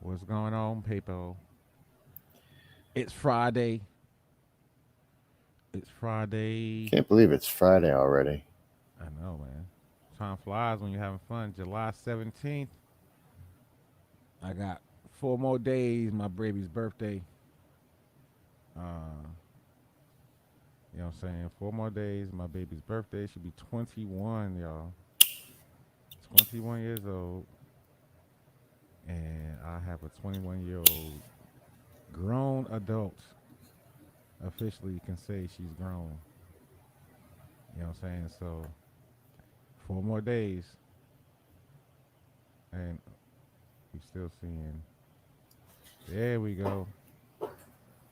What's going on, people? It's Friday. It's Friday. Can't believe it's Friday already. I know, man. Time flies when you're having fun. July 17th. I got 4 more days. My baby's birthday. Uh, you know what I'm saying? 4 more days. My baby's birthday. She'll be 21, y'all. 21 years old. And I have a 21-year-old grown adult. Officially can say she's grown. You know what I'm saying? So 4 more days. And we still seeing. There we go.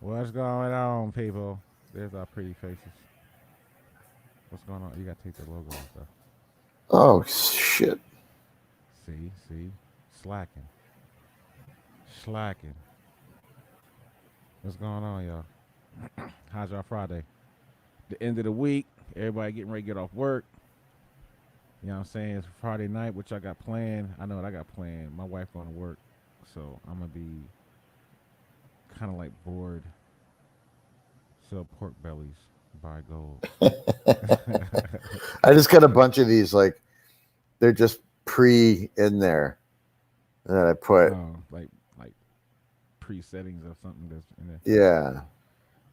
What's going on, people? There's our pretty faces. What's going on? You gotta take the logo off though. Oh shit! See, slacking, slacking. What's going on, y'all? How's y'all Friday? The end of the week. Everybody getting ready to get off work. You know what I'm saying? It's Friday night. What y'all got planned? I know what I got planned. My wife going to work, so I'm gonna be kind of like bored. Sell pork bellies, buy gold. I just got a bunch of these. Like they're just pre in there that I put. Like pre settings of something that's in there. Yeah,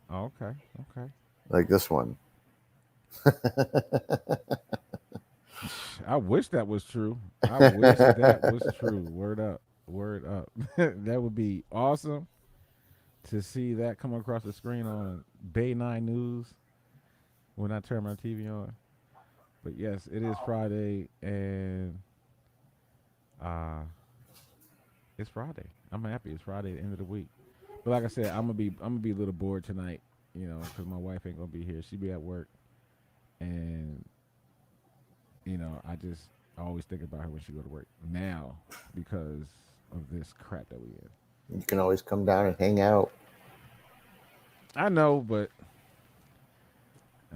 Oh, okay, okay. like this one. I wish that was true. I wish that was true. Word up. Word up. That would be awesome to see that come across the screen on Bay 9 News when I turn my TV on. But yes, it is Friday and uh it's Friday. I'm happy it's Friday, the end of the week. But like I said, I'm gonna be a little bored tonight, because my wife ain't gonna be here. She be at work, and I always think about her when she go to work now because of this crap that we in. You can always come down and hang out. I know, but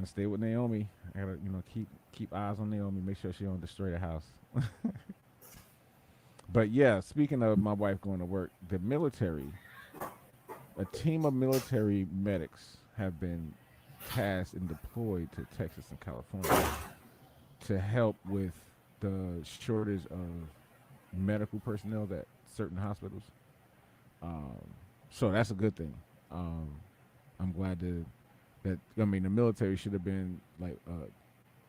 I stay with Naomi. I gotta, keep eyes on Naomi, make sure she don't destroy the house. But yeah, speaking of my wife going to work, the military, a team of military medics have been tasked and deployed to Texas and California to help with the shortage of medical personnel at certain hospitals. So that's a good thing. Um, I'm glad that I mean the military should have been like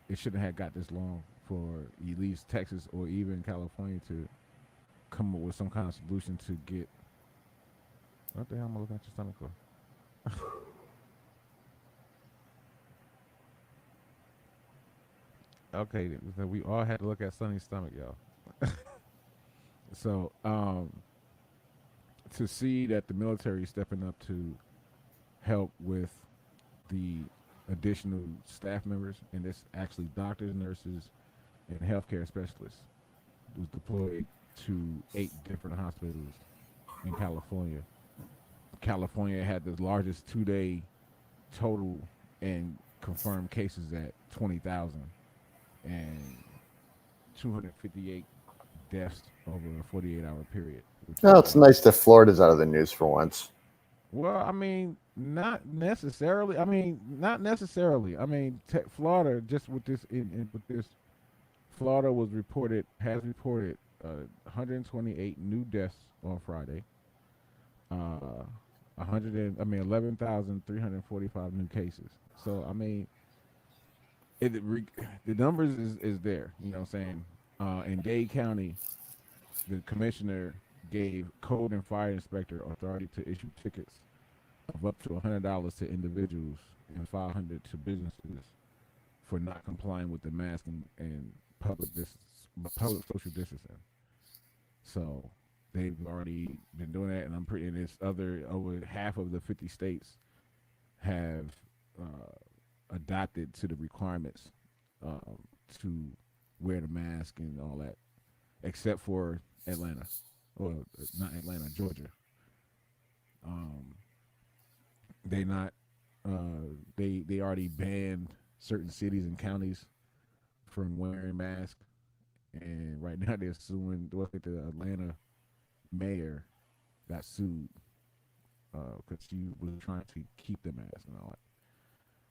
it shouldn't have got this long for at least Texas or even California to come up with some kind of solution to get what the hell am I looking at your stomach for? Okay, then we all had to look at Sonny's stomach, y'all. So to see that the military is stepping up to help with the additional staff members, and it's actually doctors, nurses, and healthcare specialists was deployed to 8 different hospitals in California. California had the largest 2 day total and confirmed cases at 20,000 and 258 deaths over a 48-hour period, which is No, it's nice that Florida's out of the news for once. well, I mean, not necessarily. I mean, not necessarily. I mean, Florida just with this with this Florida has reported 128 new deaths on Friday. Uh, 11,345 new cases. So I mean, the numbers is there. You know what I'm saying? In Dade County, the commissioner gave code and fire inspector authority to issue tickets of up to $100 to individuals and 500 to businesses for not complying with the mask and public social distancing. So they've already been doing that, and I'm pretty. And it's other over half of the 50 states have uh, adopted to the requirements um, to wear the mask and all that, except for Atlanta, or not Atlanta, Georgia. Um, they not they already banned certain cities and counties from wearing masks, and right now they're suing. What's it, the Atlanta mayor got sued because she was trying to keep the mask and all that.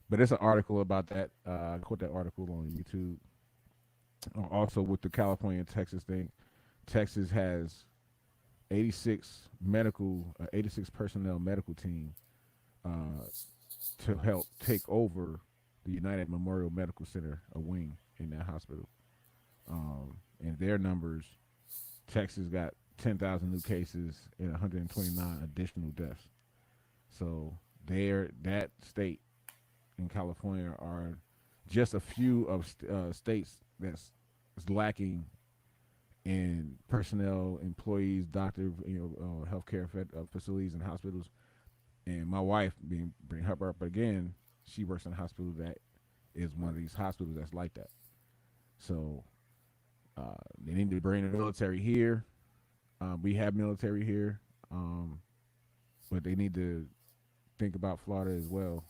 But it's an article about that. I caught that article on YouTube. Also, with the California and Texas thing, Texas has 86 personnel medical team uh, to help take over the United Memorial Medical Center, a wing in that hospital. And their numbers, Texas got 10,000 new cases and 129 additional deaths. So that state in California are just a few of states that's lacking in personnel, employees, doctor, healthcare facilities and hospitals. And my wife, bring her up again, she works in a hospital that is one of these hospitals that's like that. So they need to bring the military here. We have military here, but they need to think about Florida as well.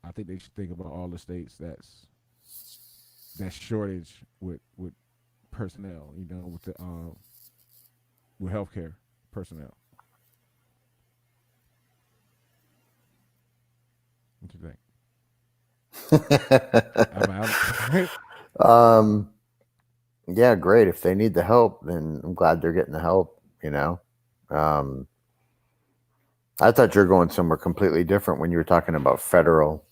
I think they should think about all the states that's shortage with personnel. With the with healthcare personnel. What you think? um, yeah, great. If they need the help, then I'm glad they're getting the help. Um, I thought you were going somewhere completely different when you were talking about federal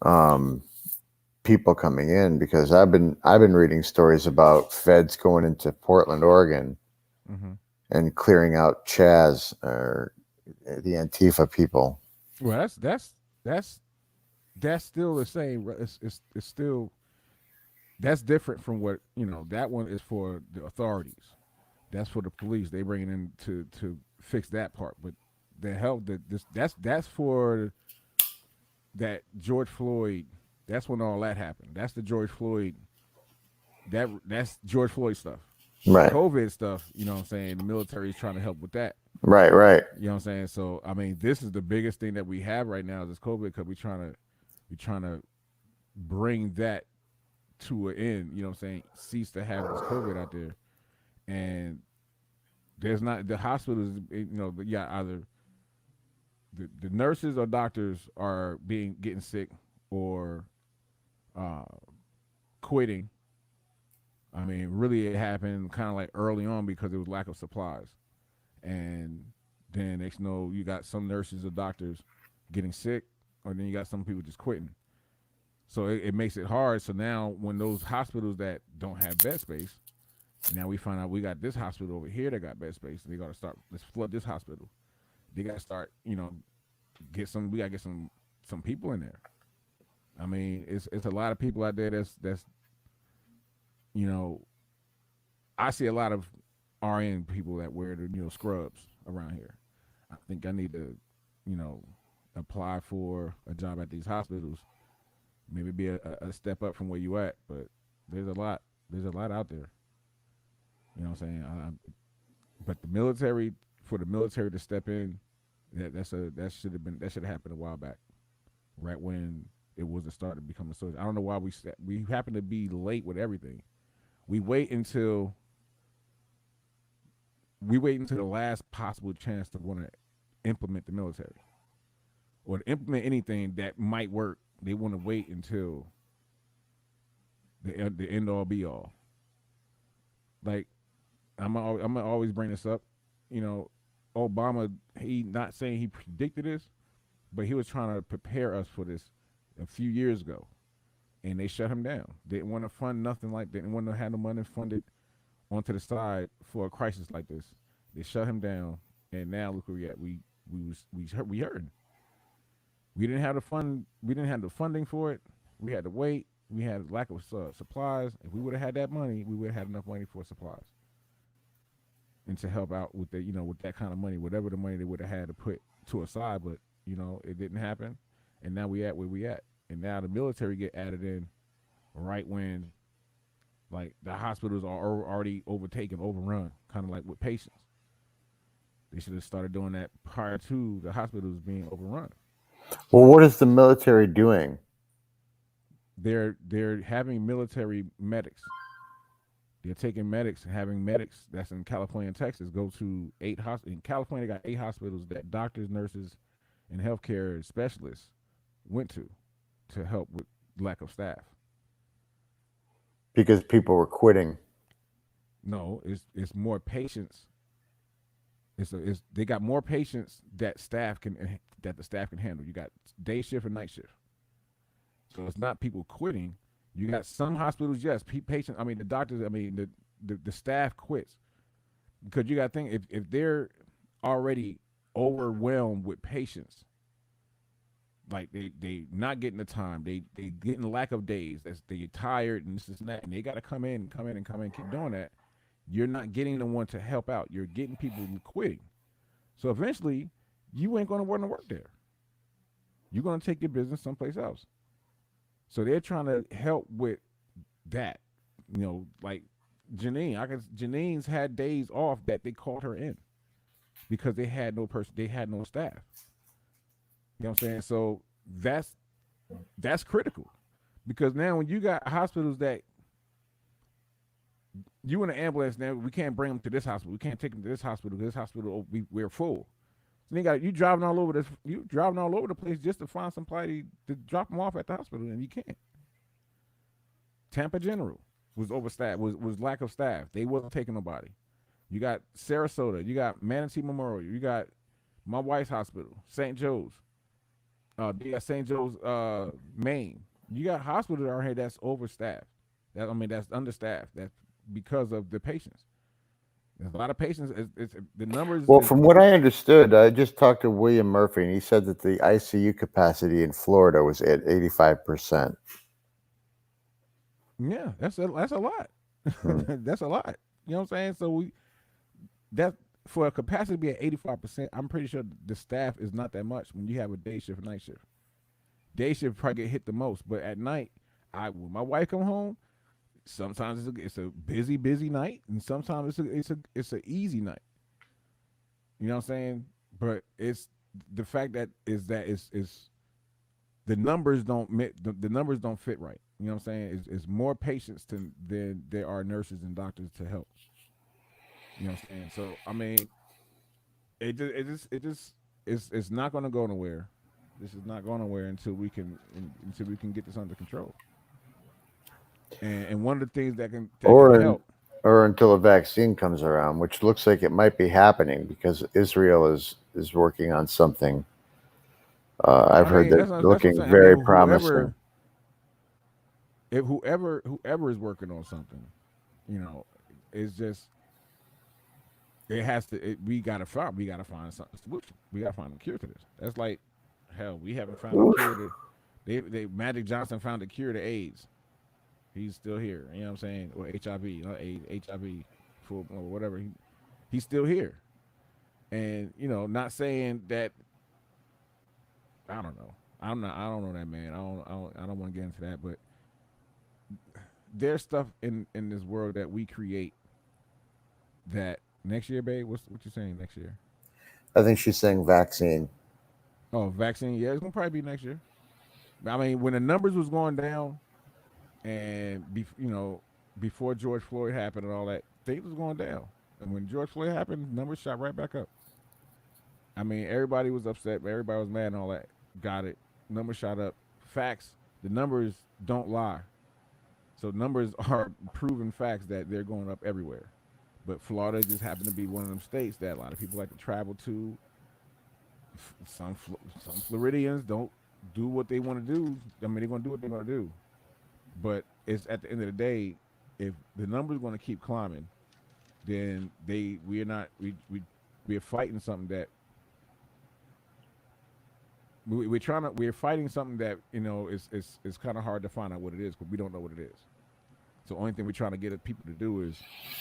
um, people coming in, because I've been reading stories about feds going into Portland, Oregon, mm-hmm. and clearing out Chaz or the Antifa people. Well, that's still the same. It's still, that's different from what that one is for the authorities. That's for the police. They bring it in to fix that part. But the help that's for that George Floyd. That's when all that happened. That's the George Floyd. That's George Floyd stuff. Right. COVID stuff. You know what I'm saying? The military is trying to help with that. Right. You know what I'm saying? So I mean, this is the biggest thing that we have right now is this COVID, because we're trying to bring that to an end. You know what I'm saying? Cease to have this COVID out there, and there's not the hospitals. Either the nurses or doctors are getting sick or quitting. I mean, really, it happened kind of like early on because there was lack of supplies, and then next you got some nurses or doctors getting sick, or then you got some people just quitting. So it makes it hard. So now when those hospitals that don't have bed space, now we find out we got this hospital over here that got bed space. They got to start, let's flood this hospital. They got to start, we got to get some people in there. I mean, it's a lot of people out there that's I see a lot of RN people that wear the scrubs around here. I think I need to, apply for a job at these hospitals. Maybe be a step up from where you at, but there's a lot out there. You know what I'm saying? But for the military to step in, that should have happened a while back, right when it was the start to become a soldier. I don't know why we happen to be late with everything. We wait until the last possible chance to want to implement the military or to implement anything that might work. They want to wait until the end all be all. Like I'm gonna always bring this up. Obama, he not saying he predicted this, but he was trying to prepare us for this a few years ago, and they shut him down. They didn't want to fund nothing like that. They didn't want to have the money funded onto the side for a crisis like this. They shut him down, and now look where we at. We hurting. We didn't have the fund. We didn't have the funding for it. We had to wait. We had lack of supplies. If we would have had that money, we would have had enough money for supplies and to help out with with that kind of money, whatever the money they would have had to put to a side. But it didn't happen, and now we at where we at. And now the military get added in right when, like, the hospitals are already overrun, kind of like with patients. They should have started doing that prior to the hospitals being overrun. Well, what is the military doing? They're having military medics. They're taking medics, having medics that's in California and Texas go to 8 hospitals. In California, they got 8 hospitals that doctors, nurses, and healthcare specialists went to help with lack of staff. Because people were quitting. No, it's more patients. It's they got more patients that the staff can handle. You got day shift and night shift, so it's not people quitting. You got some hospitals, yes, patients. I mean, the doctors. I mean, the staff quits because you got to think if they're already overwhelmed with patients, like they not getting the time, they getting lack of days. They tired and this and that, and they got to come in, keep doing that. You're not getting the one to help out. You're getting people quitting. So eventually, you ain't going to want to work there. You're going to take your business someplace else. So they're trying to help with that. You know, like Janine's had days off that they called her in because they had no staff. You know what I'm saying? So that's critical because now when you got hospitals that you in an ambulance now, we can't bring them to this hospital. We can't take them to this hospital. This hospital, we're full. So you driving all over the place just to find somebody to drop them off at the hospital, and you can't. Tampa General was overstaffed, was lack of staff. They wasn't taking nobody. You got Sarasota, you got Manatee Memorial, you got my wife's hospital, St. Joe's. They got St. Joe's, Maine. You got hospitals out here that's overstaffed. That's understaffed. That's because of the patients. There's a lot of patients. It's the numbers. Well, from what I understood, I just talked to William Murphy, and he said that the ICU capacity in Florida was at 85%. Yeah, that's a lot. That's a lot. You know what I'm saying? So that for a capacity to be at 85%, I'm pretty sure the staff is not that much when you have a day shift and night shift. Day shift probably get hit the most, but at night, when my wife come home, sometimes it's a busy night, and sometimes it's a easy night. You know what I'm saying? But it's the fact that it's the numbers don't the numbers don't fit right. You know what I'm saying? It's more patients than there are nurses and doctors to help. You know what I'm saying? So I mean, it's not going to go nowhere. This is not going nowhere until we can get this under control. And one of the things that can help, or until a vaccine comes around, which looks like it might be happening because Israel is working on something. I've heard that looking very promising. If whoever is working on something, you know, it's just it has to. We gotta find some solution. We gotta find a cure to this. That's like hell. We haven't found a cure to. They Magic Johnson found a cure to AIDS. He's still here. You know what I'm saying? Or HIV, HIV, or whatever. He's still here. And not saying that. I don't know. I don't know that, man. I don't want to get into that, but there's stuff in this world that we create that next year, babe. What you saying next year? I think she's saying vaccine. Oh, vaccine. Yeah, it's gonna probably be next year. I mean, when the numbers was going down, and before George Floyd happened and all that, things was going down. And when George Floyd happened, numbers shot right back up. I mean, everybody was upset, but everybody was mad and all that. Got it. Numbers shot up. Facts. The numbers don't lie. So numbers are proven facts that they're going up everywhere. But Florida just happened to be one of them states that a lot of people like to travel to. Some Floridians don't do what they want to do. I mean, they're going to do what they're going to do. But it's at the end of the day, if the numbers are going to keep climbing, then we're fighting something that we're fighting something that is kind of hard to find out what it is because we don't know what it is. So the only thing we're trying to get people to do is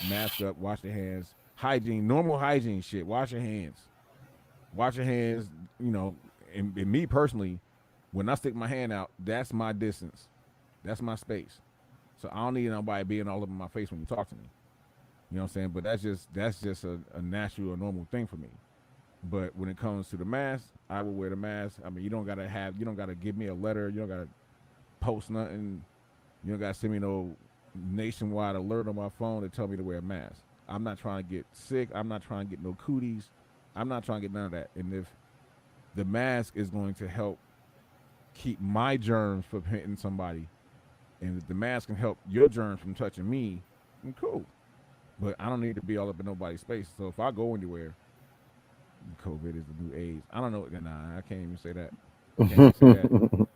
mask up, wash their hands, hygiene, normal hygiene shit. Wash your hands. And me personally, when I stick my hand out, that's my distance. That's my space. So I don't need nobody being all over my face when you talk to me. You know what I'm saying? But that's just a natural or normal thing for me. But when it comes to the mask, I will wear the mask. I mean, you don't gotta give me a letter. You don't gotta post nothing. You don't gotta send me no nationwide alert on my phone to tell me to wear a mask. I'm not trying to get sick. I'm not trying to get no cooties. I'm not trying to get none of that. And if the mask is going to help keep my germs from hitting somebody, and if the mask can help your germs from touching me, then cool. But I don't need to be all up in nobody's space. So if I go anywhere, COVID is the new AIDS. I don't know. Nah, I can't even say that. Can't even say that.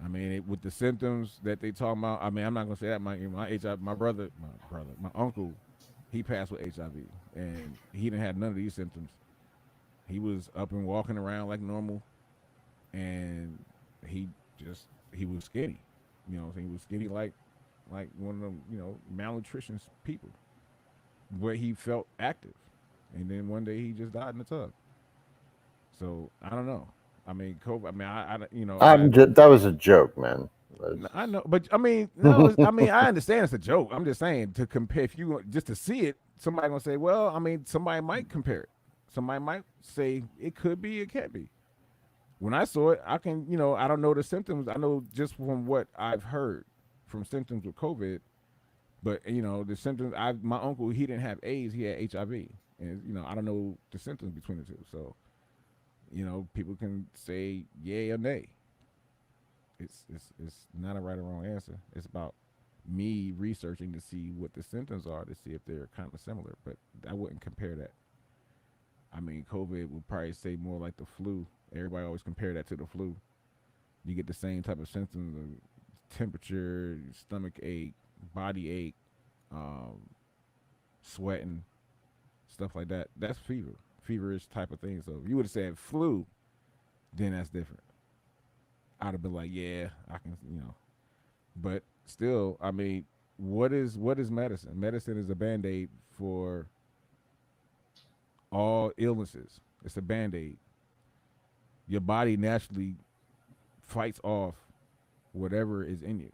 I mean, with the symptoms that they talking about. I mean, I'm not gonna say that. My HIV, my uncle, he passed with HIV, and he didn't have none of these symptoms. He was up and walking around like normal, and he just he was skinny. You know, he was skinny like one of them malnutrition people, where he felt active, and then one day he just died in the tub. So I don't know. I mean, COVID. I mean, That was a joke, man. I know, but I mean, no. I mean, I understand it's a joke. I'm just saying to compare. If you just to see it, somebody gonna say, well, I mean, somebody might compare it. Somebody might say it could be, it can't be. When I saw it, I can, I don't know the symptoms. I know just from what I've heard from symptoms with COVID, but the symptoms. My uncle, he didn't have AIDS, he had HIV, and I don't know the symptoms between the two. So, people can say yay or nay. It's not a right or wrong answer. It's about me researching to see what the symptoms are to see if they're kind of similar. But I wouldn't compare that. I mean, COVID would probably say more like the flu. Everybody always compare that to the flu. You get the same type of symptoms: of temperature, stomach ache, body ache, um, sweating, stuff like that. That's fever, feverish type of thing. So if you would have said flu, then that's different. I'd have been like, yeah, I can. But still, I mean, what is medicine? Medicine is a band aid for all illnesses. It's a band aid. Your body naturally fights off whatever is in you.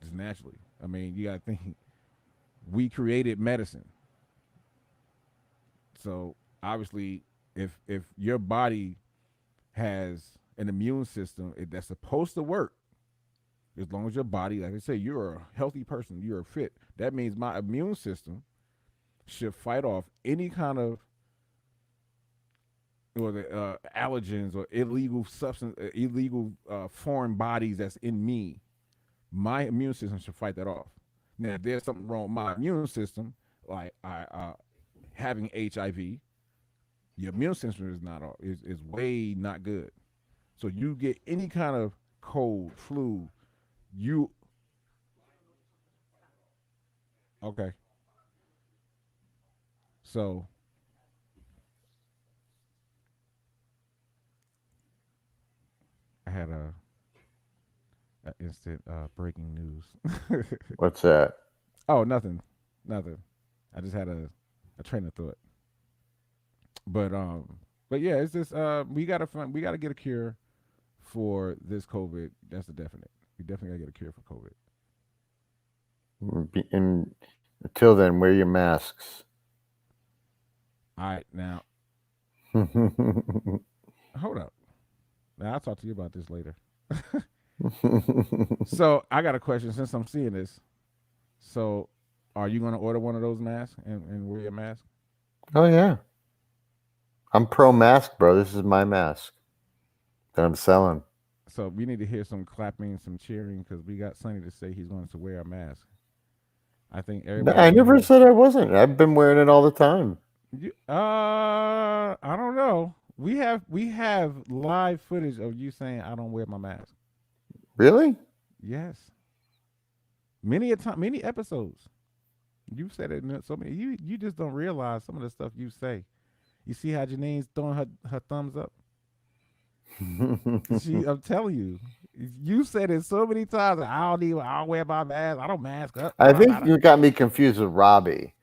Just naturally. I mean, you gotta think we created medicine. So obviously if your body has an immune system that's supposed to work, as long as your body, like I say, you're a healthy person, you're fit, that means my immune system should fight off any kind of or the allergens or illegal substance, illegal foreign bodies that's in me. My immune system should fight that off. Now, if there's something wrong with my immune system, like I having HIV, your immune system is not is way not good. So you get any kind of cold, flu, you okay. So I had a instant breaking news. What's that? Oh, nothing, nothing. I just had a train of thought. But yeah, it's just we gotta get a cure for this COVID. That's a definite. We definitely gotta get a cure for COVID. And until then, wear your masks. All right, now hold up. Now I'll talk to you about this later. So I got a question since I'm seeing this. So are you gonna order one of those masks and wear your mask? Oh yeah, I'm pro mask, bro. This is my mask that I'm selling. So we need to hear some clapping, some cheering, because we got Sonny to say he's going to wear a mask. I think No, everybody. I never said I wasn't. I've been wearing it all the time. I don't know. We have live footage of you saying I don't wear my mask. Really? Yes, many a time, many episodes. You said it so many. You just don't realize some of the stuff you say. You see how Janine's throwing her thumbs up. I'm telling you, you said it so many times. I don't wear my mask. I don't mask up. I think you got me confused with Robbie.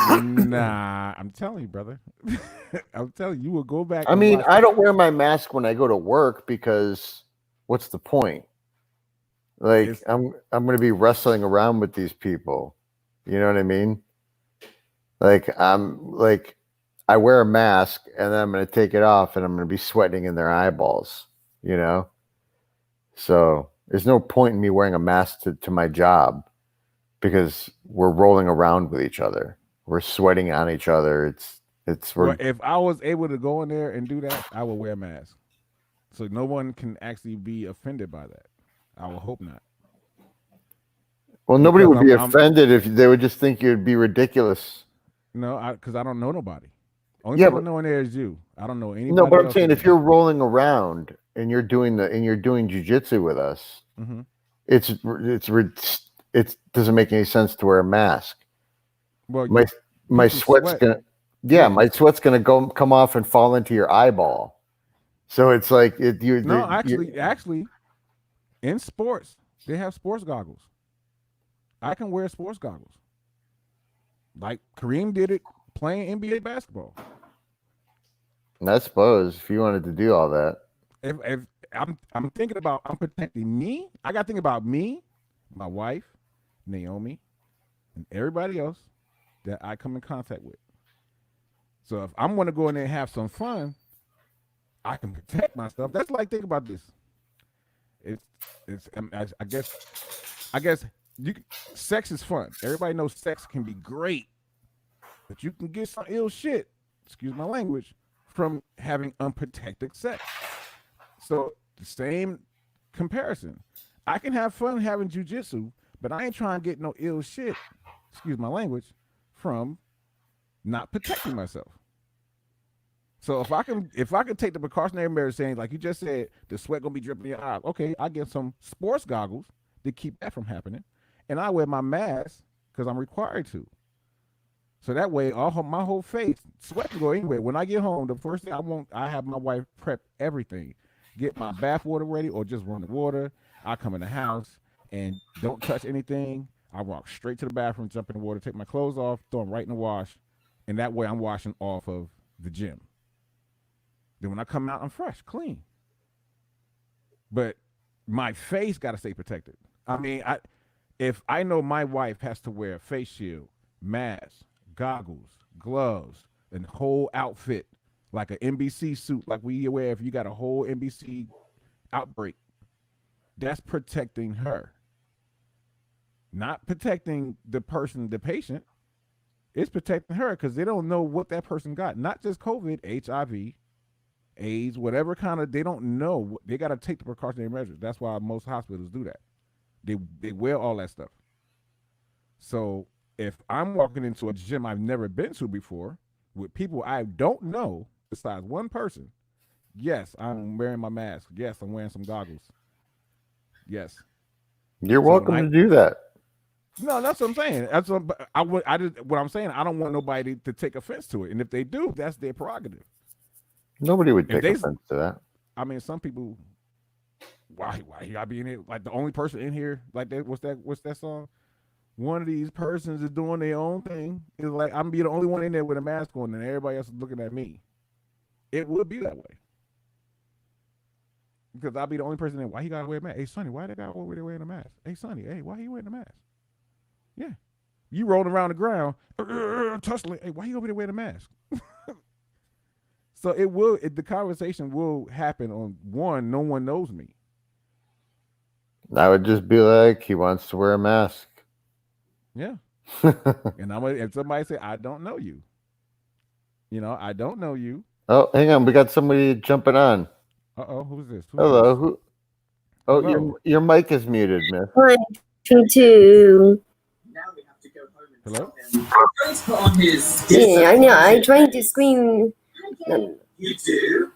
Nah, I'm telling you, brother. I'm telling you, will go back. I mean, I don't wear my mask when I go to work because what's the point? Like, I'm going to be wrestling around with these people. You know what I mean? Like, I wear a mask and then I'm going to take it off and I'm going to be sweating in their eyeballs. So There's no point in me wearing a mask to my job because we're rolling around with each other. We're sweating on each other. Well, if I was able to go in there and do that, I would wear a mask, so no one can actually be offended by that. I will hope not. Well, nobody Because would be offended if they would just think you'd be ridiculous. No, because I don't know nobody. Only Yeah, people I know in there is you. I don't know anybody. No, but I'm else saying in if there. you're rolling around and you're doing jujitsu with us, Mm-hmm. it doesn't make any sense to wear a mask. Well, my sweat's sweat. gonna my sweat's gonna come off and fall into your eyeball. So it's like actually, in sports they have sports goggles. I can wear sports goggles. Like Kareem did it playing NBA basketball. I suppose if you wanted to do all that. If I'm thinking about I'm protecting me, I got to think about me, my wife, Naomi, and everybody else that I come in contact with. So if I'm going to go in there and have some fun, I can protect myself. That's like, think about this. I guess sex is fun. Everybody knows sex can be great, but you can get some ill shit, excuse my language, from having unprotected sex. So the same comparison. I can have fun having jujitsu, but I ain't trying to get no ill shit, excuse my language, from not protecting myself. So if I can take the precautionary measures, saying like you just said, the sweat gonna be dripping in your eye. Okay, I get some sports goggles to keep that from happening, and I wear my mask because I'm required to. So that way, my whole face, sweat can go anywhere. When I get home, the first thing I have my wife prep everything, get my bath water ready, or just run the water. I come in the house and don't touch anything. I walk straight to the bathroom, jump in the water, take my clothes off, throw them right in the wash, and that way I'm washing off of the gym. Then when I come out, I'm fresh, clean. But my face got to stay protected. I mean, if I know my wife has to wear a face shield, mask, goggles, gloves, and whole outfit, like an NBC suit, like we wear if you got a whole NBC outbreak, that's protecting her. Not protecting the patient. It's protecting her because they don't know what that person got. Not just COVID, HIV, AIDS, whatever kind of, they don't know. They got to take the precautionary measures. That's why most hospitals do that. They wear all that stuff. So if I'm walking into a gym I've never been to before with people I don't know besides one person, yes, I'm wearing my mask. Yes, I'm wearing some goggles. Yes. You're welcome to do that. No, that's what I'm saying. That's what I'm saying. I don't want nobody to take offense to it. And if they do, that's their prerogative. Nobody would take offense to that. I mean, some people, why you gotta be in here? Like the only person in here, like that. What's that song? One of these persons is doing their own thing. It's like I'm be the only one in there with a mask on, and everybody else is looking at me. It would be that way because I'll be the only person in. Why you gotta wear a mask? Hey, Sonny, why they got over there wearing a mask? Hey, Sonny, hey, why you wearing a mask? Yeah, you rolling around the ground, tussling. Hey, why you over there wearing a mask? So the conversation will happen on one. No one knows me. I would just be like, he wants to wear a mask. Yeah. And if somebody say, I don't know you, I don't know you. Oh, hang on. We got somebody jumping on. Uh-oh. Who's this? Hello. Who? Oh, hello. Your mic is muted, miss. 1, 2, 2. Now we have to go home and hello? tell them. Yeah, I know. I'm trying to scream. You do?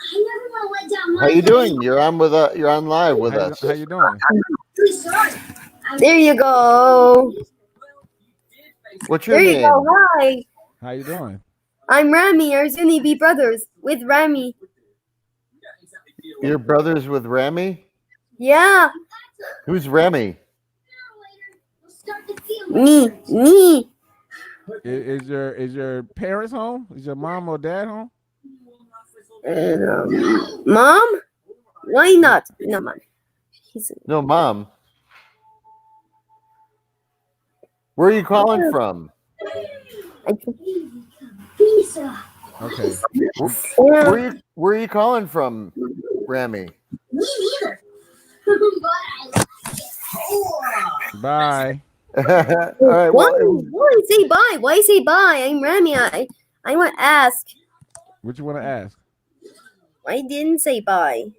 I never want to let down my How you doing? You're on you're on live with us. How you doing? There you go. What's your There name? you go. Hi. How you doing? I'm Rami. Our Sunni be brothers with Rami. Your brothers with Rami? Yeah. Who's Rami? Me. Is your parents home? Is your mom or dad home? Mom? Why not? No, Mom. No, Mom. Where are you calling from? Okay. Where are you calling from, Rami? Me neither. Bye. All right. Why? Well, it was- Why say bye? Why say bye? I'm Rami. I want to ask. What you want to ask? I didn't say bye.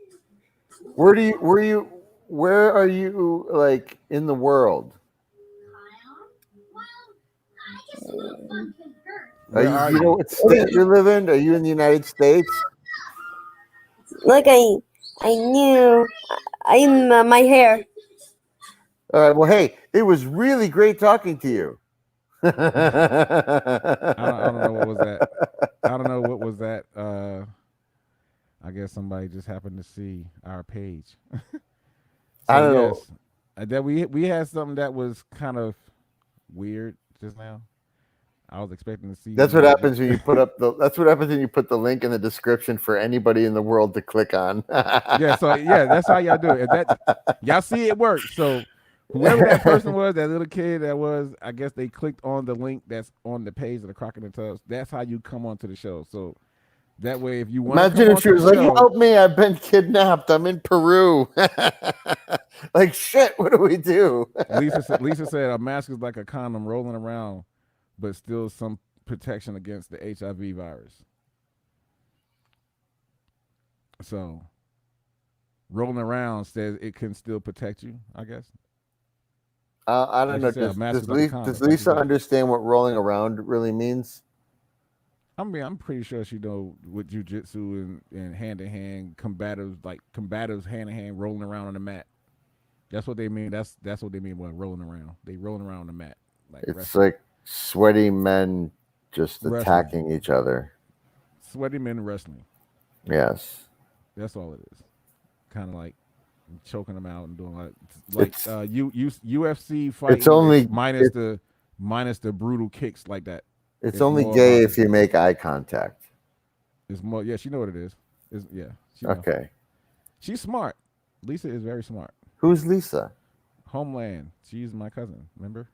where are you like in the world? Where are You know you? what state you live in? Are you in the United States? Like I knew. I'm my hair. All right. Well, hey, it was really great talking to you. I don't know what was that. I don't know what was that. I guess somebody just happened to see our page. I don't know. yes, that we had something that was kind of weird just now. I was expecting to see. That's what happens when you put up the. That's what happens when you put the link in the description for anybody in the world to click on. Yeah, so yeah, that's how y'all do it. If that y'all see it work. So whoever that person was, that little kid that was, I guess they clicked on the link that's on the page of the Crock in the Tubs. That's how you come onto the show. So that way, if you want Imagine if she was like, show, "Help me! I've been kidnapped. I'm in Peru." Like shit. What do we do? Lisa said a mask is like a condom rolling around, but still some protection against the HIV virus. So rolling around says it can still protect you, I guess. I don't Like know. you said, a mask Does, is like a Lisa, condom. does Like you Lisa said. understand what rolling around really means? I mean, I'm pretty sure she know with jujitsu and hand to hand combatives hand in hand rolling around on the mat. That's what they mean. That's what they mean by rolling around. They rolling around on the mat. Like It's wrestling. like sweaty men just Wrestling. attacking each other. Sweaty men wrestling. Yes. That's all it is. Kind of like choking them out and doing It's- UFC fighting. It's only minus the brutal kicks like that. it's only more gay about if you make eye contact. It's more. Yeah, she know what it is. She know. Okay. She's smart. Lisa is very smart. Who's Lisa? Homeland. She's my cousin. Remember,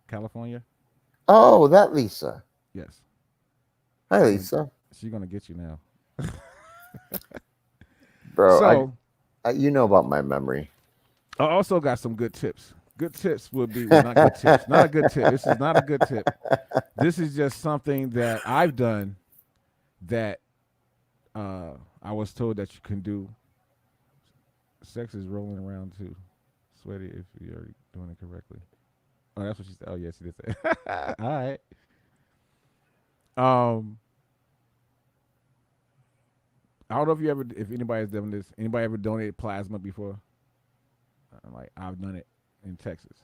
California. Oh, that Lisa. Yes. Hi, Lisa. She's gonna get you now. Bro, So you know about my memory. I also got some good tips. Good tips would be not good tips. Not a good tip. This is not a good tip. This is just something that I've done that I was told that you can do. Sex is rolling around too. Sweaty if you're doing it correctly. Oh, that's what she said. Oh, yes, she did say. All right. I don't know if anybody's done this. Anybody ever donated plasma before? Like I've done it in Texas.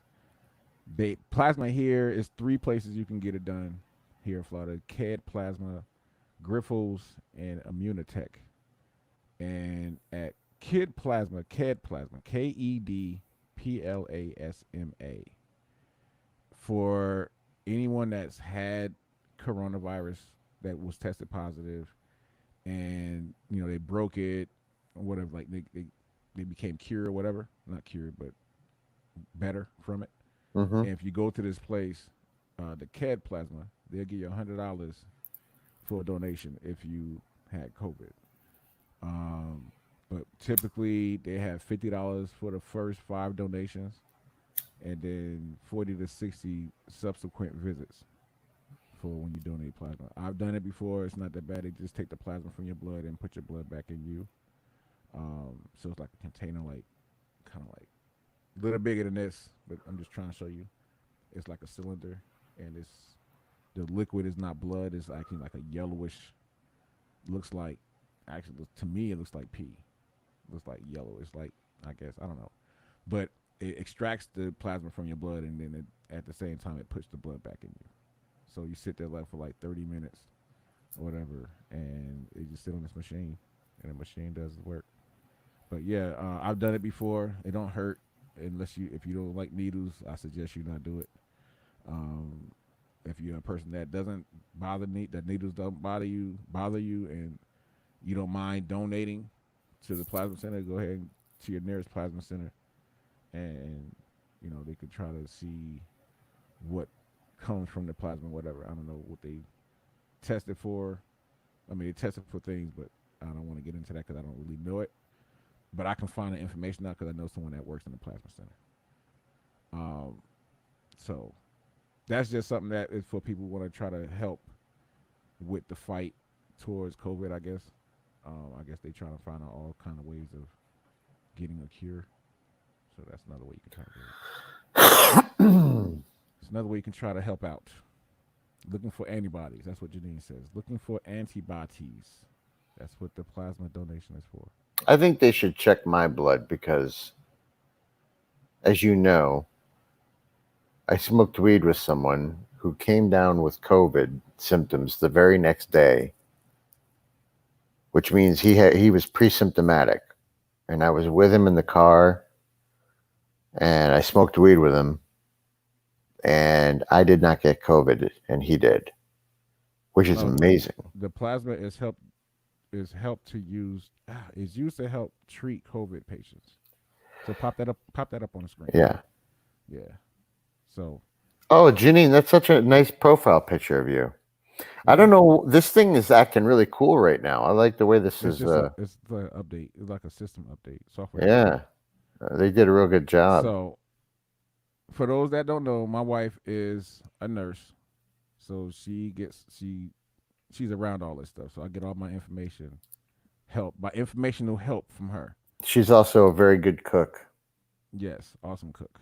Plasma here is 3 places you can get it done here in Florida: CAD Plasma, Grifols, and Immunotech. And at CAD Plasma, KEDPLASMA, for anyone that's had coronavirus that was tested positive, and they broke it, or whatever, like they became cured or whatever, not cured but better from it. Mm-hmm. And if you go to this place, the CAD Plasma, they'll give you $100 for a donation if you had COVID. But typically they have $50 for the first 5 donations, and then 40 to 60 subsequent visits for when you donate plasma. I've done it before. It's not that bad. They just take the plasma from your blood and put your blood back in you. So it's like a container, kind of like a little bigger than this, but I'm just trying to show you. It's like a cylinder, and the liquid is not blood. It's actually like a yellowish. Looks like, actually, to me, it looks like pee. It looks like yellow. It's like, I guess, I don't know, but it extracts the plasma from your blood, and then at the same time it puts the blood back in you. So you sit there for like 30 minutes or whatever, and it just sit on this machine, and the machine does the work. But yeah, I've done it before. It don't hurt if you don't like needles. I suggest you not do it. If you're a person that doesn't that needles don't bother you, and you don't mind donating to the plasma center, go ahead to your nearest plasma center, and they could try to see what comes from the plasma, whatever. I don't know what they tested for. I mean, they tested for things, but I don't want to get into that because I don't really know it. but I can find the information out because I know someone that works in the plasma center. So that's just something that is for people who want to try to help with the fight towards COVID. I guess they try to find out all kind of ways of getting a cure. So that's another way you can try to do it. It's another way you can try to help out. Looking for antibodies. That's what Janine says. Looking for antibodies. That's what the plasma donation is for. I think they should check my blood because, as you know, I smoked weed with someone who came down with COVID symptoms the very next day, which means he was pre-symptomatic, and I was with him in the car, and I smoked weed with him, and I did not get COVID, and he did, which is amazing. The plasma is used to help treat COVID patients. So pop that up on the screen. Yeah. So. Oh, Janine, that's such a nice profile picture of you. I don't know. This thing is acting really cool right now. I like the way this is. It's the update. It's like a system update software. Yeah, they did a real good job. So, for those that don't know, my wife is a nurse, so she's around all this stuff. So I get all my informational help from her. She's also a very good cook. Yes, awesome cook.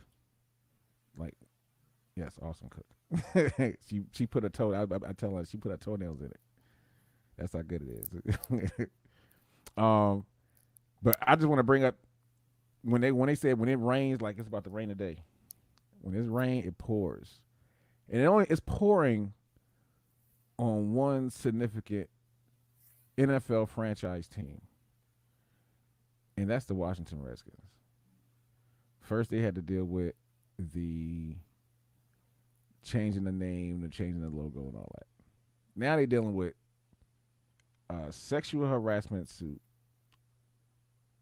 Yes, awesome cook. she put a toe. I tell her she put her toenails in it. That's how good it is. But I just want to bring up when they said when it rains, like it's about to rain today. When it's rain, it pours, and it's pouring on one significant NFL franchise team, and that's the Washington Redskins. First, they had to deal with the changing the name, the changing the logo, and all that. Now they're dealing with a sexual harassment suit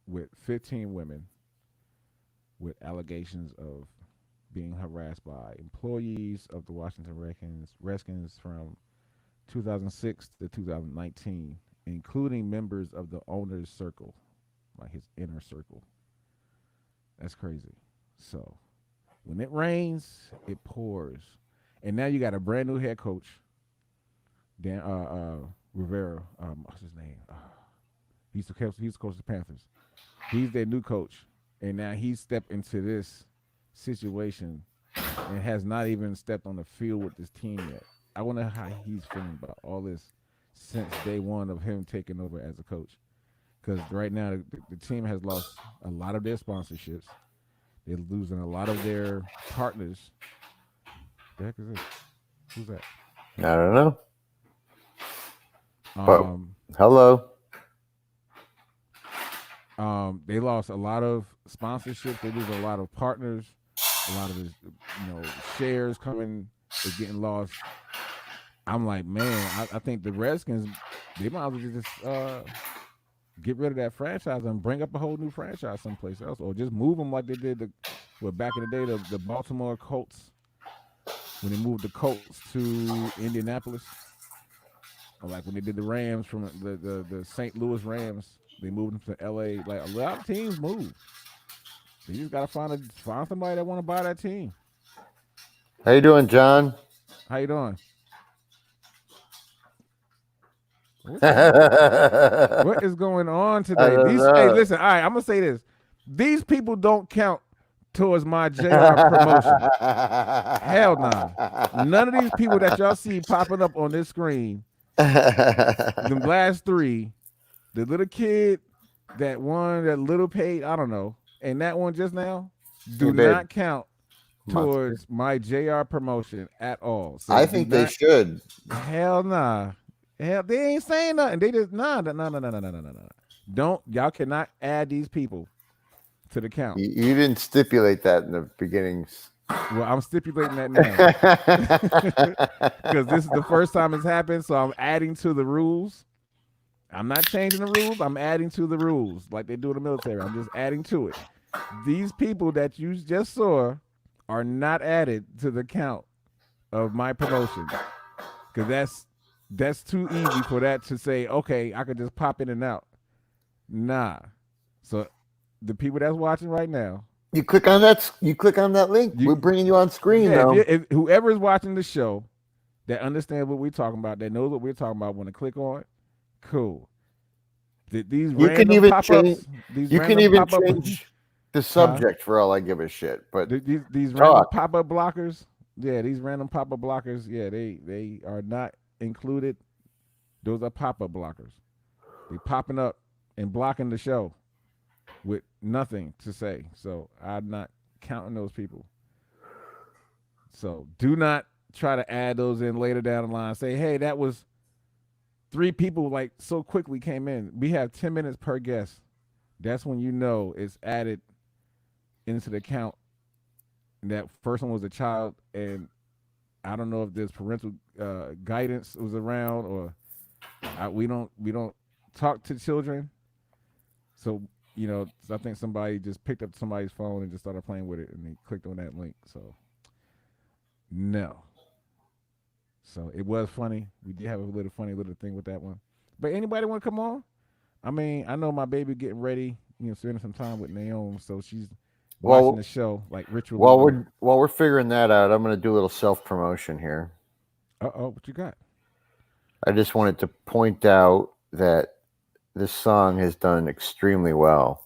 with 15 women with allegations of being harassed by employees of the Washington Redskins from 2006 to 2019, including members of the owner's circle, like his inner circle. That's crazy. So when it rains, it pours. And now you got a brand new head coach, Dan Rivera. What's his name? He used to coach the Panthers. He's their new coach, and now he's stepped into this situation and has not even stepped on the field with this team yet. I wonder how he's feeling about all this since day one of him taking over as a coach. Because right now the team has lost a lot of their sponsorships. They're losing a lot of their partners. The heck is this? Who's that? I don't know. Hello. They lost a lot of sponsorships. They lose a lot of partners. A lot of his, shares coming is getting lost. I'm like, man, I think the Redskins, they might as well just get rid of that franchise and bring up a whole new franchise someplace else, or just move them like they did back in the day, the Baltimore Colts. When they moved the Colts to Indianapolis, or like when they did the Rams from the St. Louis Rams, they moved them to L.A. Like a lot of teams move. So you just gotta find somebody that want to buy that team. How you doing, John? How you doing? What is going on today? Hey, listen. All right, I'm gonna say this. These people don't count towards my JR promotion. Hell no. None of these people that y'all see popping up on this screen, the last three, the little kid, that one, that little page, I don't know, and that one just now, do not count towards my JR promotion at all. So I think they should. Hell nah. Hell, they ain't saying nothing. They just no. Don't, y'all cannot add these people to the count. You didn't stipulate that in the beginnings. Well, I'm stipulating that now because this is the first time it's happened. So I'm adding to the rules. I'm not changing the rules. I'm adding to the rules like they do in the military. I'm just adding to it. These people that you just saw are not added to the count of my promotion because that's too easy for that to say, okay, I could just pop in and out. Nah. So the people that's watching right now. You click on that. You click on that link. You- We're bringing you on screen Yeah, now. if whoever is watching the show that understands what we're talking about, that knows what we're talking about, when to click on it, cool. These You can random even pop-ups, change. these You can random even pop-up, change the subject for all I give a shit. But these random talk. pop-up blockers, yeah, these random pop-up blockers, yeah, they are not included. Those are pop-up blockers. They popping up and blocking the show with nothing to say. So I'm not counting those people. So do not try to add those in later down the line. Say, hey, that was 3 people like so quickly came in. We have 10 minutes per guest. That's when you know it's added into the count. And that first one was a child, and I don't know if there's parental guidance was around, or we don't talk to children. So I think somebody just picked up somebody's phone and just started playing with it, and they clicked on that link. So no. So it was funny. We did have a little funny little thing with that one. But anybody want to come on? I mean, I know my baby getting ready, spending some time with Naomi, so she's watching the show like ritual. While we're figuring that out, I'm going to do a little self promotion here. What you got? I just wanted to point out that this song has done extremely well.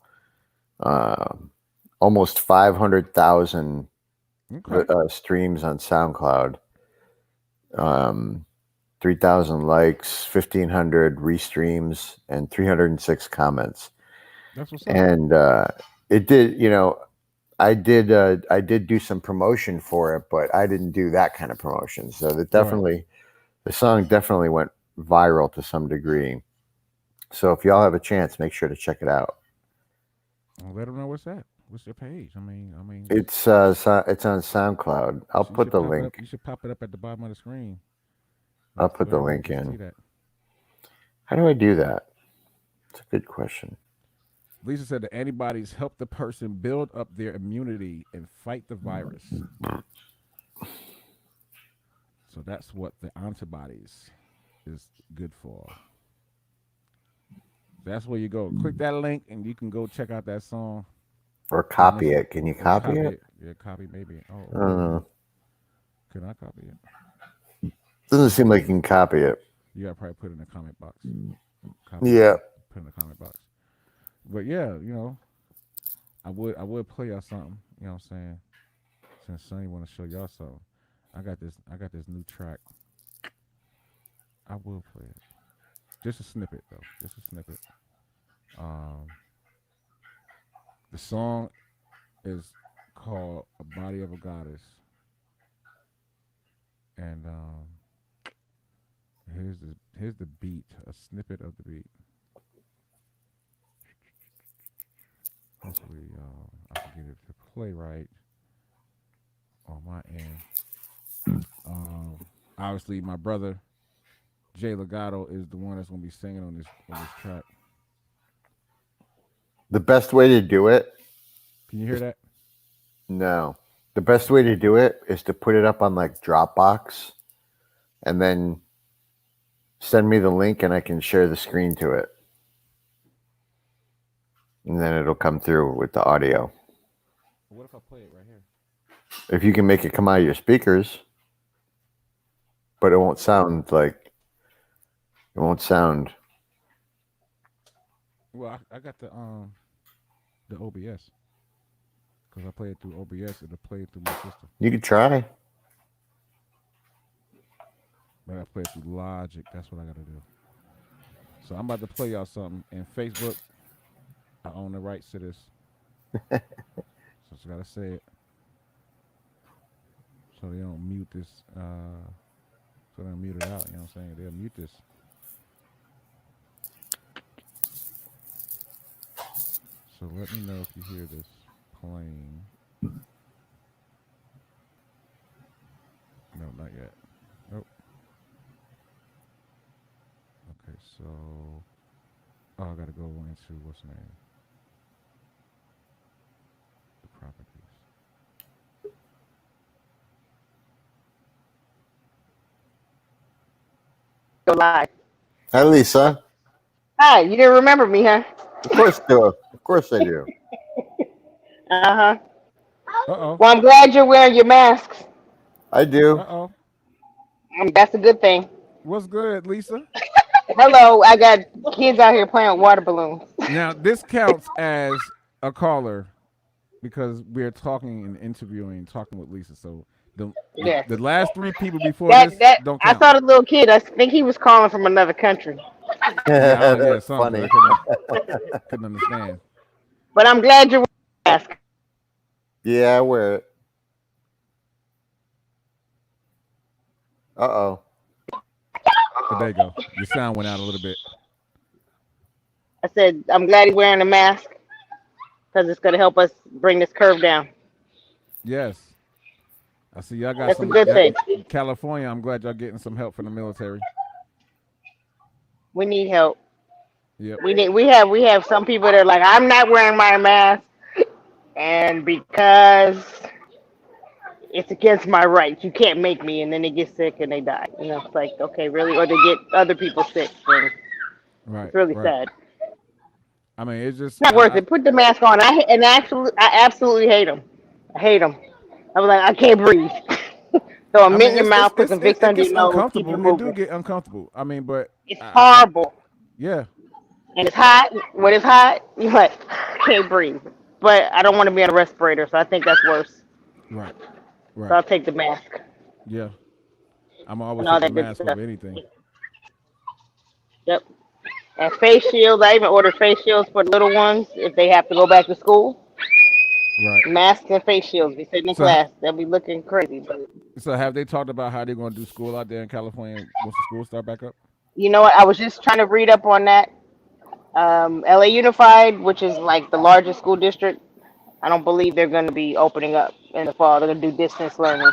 Almost 500,000 streams on SoundCloud. 3,000 likes, 1,500 restreams, and 306 comments. That's what's up. And it did, I did do some promotion for it, but I didn't do that kind of promotion. So the song definitely went viral to some degree. So if y'all have a chance, make sure to check it out. I'll let them know what's that. What's your page? I mean, it's on SoundCloud. I'll put the link. You should pop it up at the bottom of the screen. I'll put the link in. How do I do that? It's a good question. Lisa said the antibodies help the person build up their immunity and fight the virus. So that's what the antibodies is good for. That's where you go. Click that link and you can go check out that song. Or copy it. Can you copy it? Yeah, copy maybe. Oh, I don't know. Can I copy it? Doesn't seem like you can copy it. You gotta probably put it in the comment box. Yeah. Put it in the comment box. But yeah, I would play y'all something. You know what I'm saying? Since Sonny want to show y'all something, I got this new track. I will play it. Just a snippet though. Just a snippet. The song is called "A Body of a Goddess," and here's the beat. A snippet of the beat. Hopefully, I can get it to play right on my end. Obviously, my brother Jay Legato is the one that's gonna be singing on this track. The best way to do it. Can you hear that? No. The best way to do it is to put it up on like Dropbox, and then send me the link, and I can share the screen to it. And then it'll come through with the audio. What if I play it right here? If you can make it come out of your speakers, but it won't sound like. Well, I got the OBS because I play it through OBS. It'll play it through my system. You could try. But I play it through Logic. That's what I got to do. So I'm about to play y'all something. And Facebook, I own the rights to this. So I just got to say it. So they don't mute this. So they don't mute it out. You know what I'm saying? They'll mute this. So let me know if you hear this playing. No, not yet. Nope. Okay, so I gotta go into what's the name? The properties. Go live. Hi, Lisa. Hi, you didn't remember me, huh? Of course, do. Of course, I do. Uh-huh. Uh-oh. Well, I'm glad you're wearing your masks. I do. Uh-oh. That's a good thing. What's good, Lisa? Hello, I got kids out here playing with water balloons. Now, this counts as a caller because we're talking and interviewing, talking with Lisa. So the, Yes. the last three people before That this that don't I count. saw the little kid. I think he was calling from another country. Yeah, That's something. funny. I couldn't understand. But I'm glad you're wearing a mask. Yeah, I wear it. Uh-oh. But there you go. Your sound went out a little bit. I said I'm glad he's wearing a mask because it's gonna help us bring this curve down. Yes. I see y'all got That's a some good thing. California. I'm glad y'all getting some help from the military. We need help. Yep. We have some people that are like, I'm not wearing my mask, and because it's against my rights, you can't make me, and then they get sick and they die. You know, it's like, okay, really, or they get other people sick, and Right. it's really Right. sad. I mean, it's just Not worth it. Put the mask on. I absolutely hate them. I hate them. I was like, I can't breathe. Throw a mint in your mouth, put some Vicks it under gets your nose, keep uncomfortable. you It do moving. get uncomfortable. I mean, but It's horrible. yeah. And it's hot. When it's hot, you're like, I can't breathe. But I don't want to be on a respirator, so I think that's worse. Right. So Right. I'll take the mask Yeah. I'm always and all take the that good mask stuff. over anything. Yep. And face shields. I even ordered face shields for the little ones if they have to go back to school. Right. Masks and face shields. Be sitting in So class. They'll be looking crazy. But so have they talked about how they're going to do school out there in California once the school start back up? you know what? I was just trying to read up on that. LA Unified, which is like the largest school district, I don't believe they're going to be opening up in the fall. They're going to do distance learning.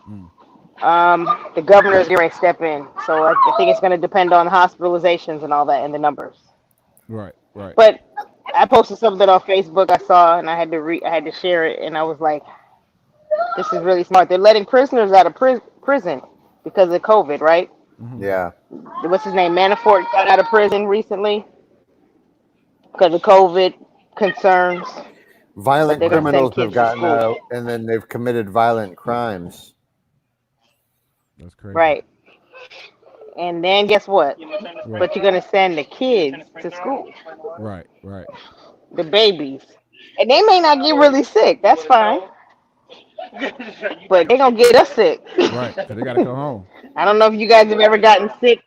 Mm. The governor is going to step in, so I think it's going to depend on hospitalizations and all that and the numbers. Right. Right. But I posted something on Facebook I saw, and I had to share it, and I was like, "This is really smart. They're letting prisoners out of prison because of COVID, right? Hmm. Yeah. What's his name? Manafort got out of prison recently because of COVID concerns, but Violent they're going to Right. send criminals have kids to gotten school, out and then they've committed violent crimes. That's crazy. right? And then guess what? Right. But you're going to send the kids to school, Right. Right. the babies, and they may not get really sick. That's fine, but they're going to get us sick." Right. Because they got to come home. I don't know if you guys have ever gotten sick.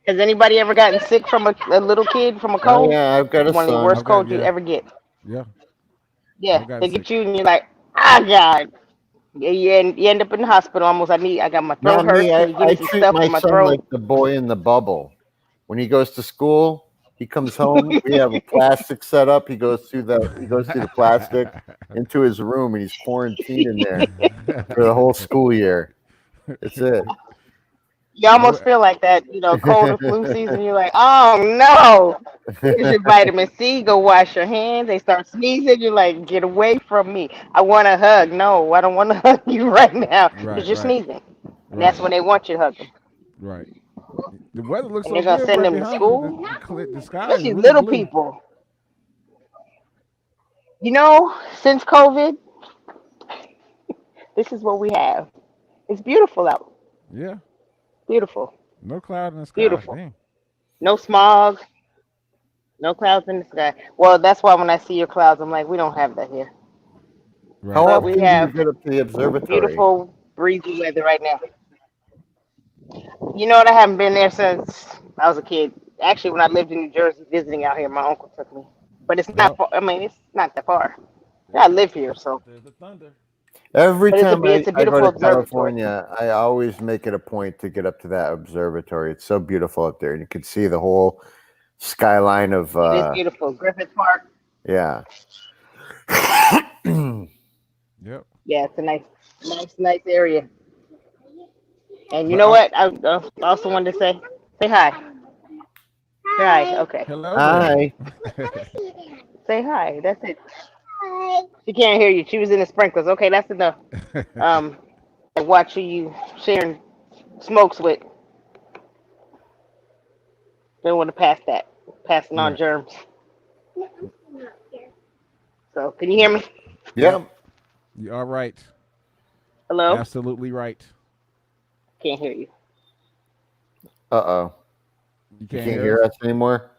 Has anybody ever gotten sick from a little kid from a Oh cold? yeah, I've got a One of the son. worst I've got colds you'd yeah. ever get. Yeah. Yeah, I've gotten they sick. get you and you're like, ah, God. Yeah, you end up in the hospital almost. I got my throat Not me. hurt. Can you give I me some treat stuff my for my son like throat? the boy in the bubble. When he goes to school, he comes home. We have a plastic set up. He goes through the plastic into his room, and he's quarantined in there for the whole school year. That's it. You I almost would, feel like that, cold or flu season. You're like, oh no, here's your vitamin C. Go wash your hands. They start sneezing. You're like, get away from me. I want a hug. No, I don't want to hug you right now right. because you're Right. sneezing. And that's Right. when they want you to hug them. Right. The weather looks And so they're gonna good send right them to behind you. school, The sky is especially really little blue. people. Since COVID, this is what we have. It's beautiful out. Yeah. Beautiful. No cloud in the sky. Beautiful. Dang. No smog. No clouds in the sky. Well, that's why when I see your clouds, I'm like, we don't have that here. Right. How But we Right. often do you have get up to the observatory? beautiful, breezy weather right now. You know what? I haven't been there since I was a kid. Actually, when I lived in New Jersey visiting out here, my uncle took me. But it's not Yep. far. I mean, it's not that far. I live here, so. There's the thunder. Every But time it's a I go beautiful to observatory. California, I always make it a point to get up to that observatory. It's so beautiful up there, and you can see the whole skyline of It is beautiful. Griffith Park. yeah. Yep. Yeah, it's a nice area. And you But know what? I also wanted to say hi. Say hi. Okay. hello Hi. there. Say hi. That's it. She can't hear you. She was in the sprinklers. Okay, that's enough. I watch who you sharing smokes with. Don't want to pass that. Passing on Right. germs. So, can you hear me? Yep. You are right. Hello? Absolutely right. Can't hear you. Uh-oh. You You can't can't hear us? hear us anymore?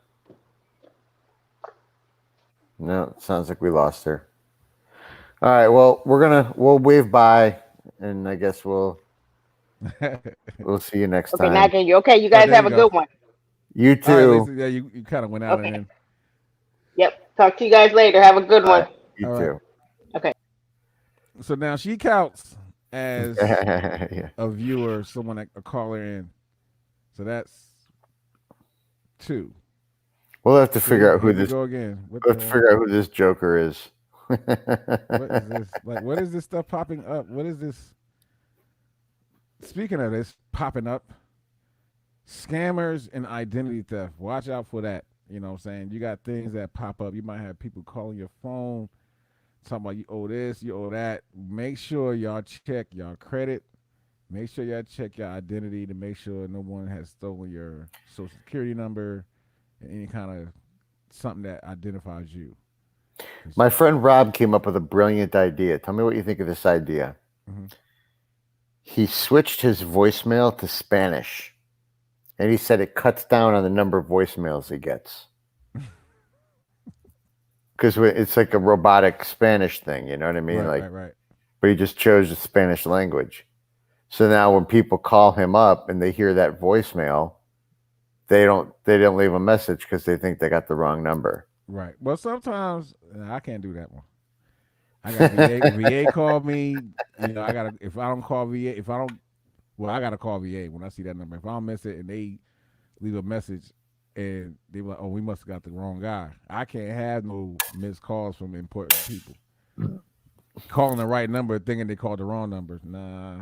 No, it sounds like we lost her. All right, well, we'll wave bye, and I guess we'll see you next Okay, now I time. can you. Okay, you Oh, guys there have you a go. good one. You All right, too. Lisa. Yeah, you kind of went out and Okay. then. Yep. Talk to you guys later. Have a good All one. right, you All right. too. Okay. So now she counts as Yeah. a viewer, someone that a caller in. So that's 2. We'll have to See, figure out here we go again. What we'll have to the? figure out who this Joker is. What is this? Like, what is this stuff popping up? What is this? Speaking of this popping up, scammers and identity theft. Watch out for that. You know what I'm saying? You got things that pop up. You might have people calling your phone, talking about you owe this, you owe that. Make sure y'all check y'all credit. Make sure y'all check your identity to make sure no one has stolen your social security number and any kind of something that identifies you. My friend Rob came up with a brilliant idea. Tell me what you think of this idea. Mm-hmm. He switched his voicemail to Spanish, and he said it cuts down on the number of voicemails he gets. Because it's like a robotic Spanish thing, you know what I mean? Right. But he just chose the Spanish language. So now when people call him up and they hear that voicemail, they don't leave a message because they think they got the wrong number. Right. Well, sometimes I can't do that one. I got VA. VA called me. You know, I gotta. If I don't call VA, I gotta call VA when I see that number. If I don't miss it and they leave a message and they were like, "Oh, we must have got the wrong guy." I can't have no missed calls from important people. Calling the right number, thinking they called the wrong number. Nah.